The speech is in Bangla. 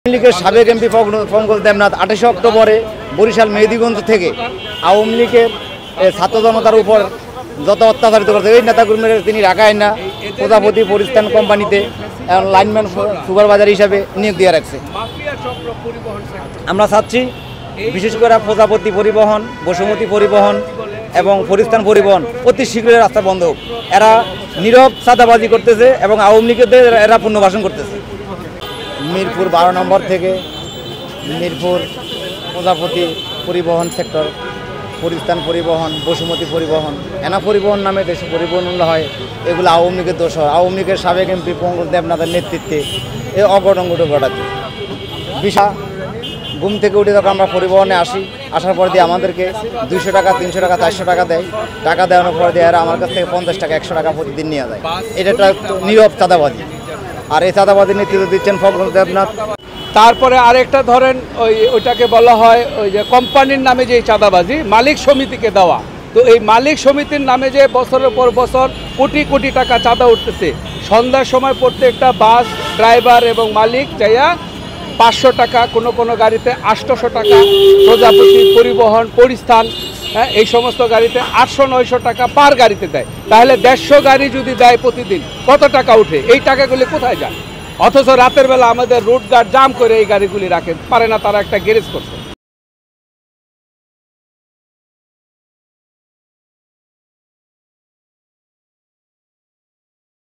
আওয়ামী লীগের সাবেক এমপি পঙ্কজ দেবনাথ 28 অক্টোবরে বরিশাল মেহেদীগঞ্জ থেকে আওয়ামী লীগের ছাত্র জনতার উপর যত অত্যাচারিত করছে এই নেতাকর্মীরা তিনি রাখায় না প্রজাপতি পরিস্থান কোম্পানিতে লাইনম্যান সুপারভাইজার হিসাবে নিয়োগ দিয়ে রাখছে। আমরা চাচ্ছি বিশেষ করে প্রজাপতি পরিবহন, বসুমতী পরিবহন এবং পরিস্থান পরিবহন অতি শীঘ্রই রাস্তা বন্ধ হোক। এরা নীরব চাঁদাবাজি করতেছে এবং আওয়ামী লীগের এরা পুনর্বাসন করতেছে। মিরপুর 12 নম্বর থেকে মিরপুর প্রজাপতি পরিবহন সেক্টর, পরিস্থান পরিবহন, বসুমতী পরিবহন, এনা পরিবহন নামে দেশে পরিবহন হয়। এগুলো আওয়ামী লীগের দোষ। আওয়ামী লীগের সাবেক এমপি পঙ্কজ দেবনাথের নেতৃত্বে এই অঘটনগুলো ঘটাচ্ছে। বিশা ঘুম থেকে উঠে যখন আমরা পরিবহনে আসি, আসার পর দিয়ে আমাদেরকে 200 টাকা, 300 টাকা, 400 টাকা দেয়। টাকা দেওয়ানোর পর দিয়ে এরা আমার কাছ থেকে 50 টাকা, 100 টাকা প্রতিদিন নিয়ে যায়। এটা একটা নীরব চাঁদাবাজি। আর এই চাঁদাবাজির নেতৃত্ব দিচ্ছেন পঙ্কজ দেবনাথ। তারপরে আরেকটা ধরেন ওইটাকে বলা হয় ওই যে কোম্পানির নামে যে চাঁদাবাজি মালিক সমিতিকে দেওয়া। তো এই মালিক সমিতির নামে যে বছরের পর বছর কোটি কোটি টাকা চাঁদা উঠতেছে, সন্ধ্যার সময় প্রত্যেকটা বাস ড্রাইভার এবং মালিক যাইয়া 500 টাকা, কোনো গাড়িতে 800 টাকা, প্রজাপতি পরিবহন, পরিস্থান, এই সমস্ত গাড়িতে 800-900 টাকা পার গাড়িতে দেয়। তাহলে 150 গাড়ি যদি দেয় প্রতিদিন, কত টাকা উঠে? এই টাকাগুলি কোথায় যায়? অথচ রাতের বেলা আমাদের রোড গার্ড জাম করে এই গাড়িগুলি রাখে, পারে না, তারা একটা গ্যারেজ করছে।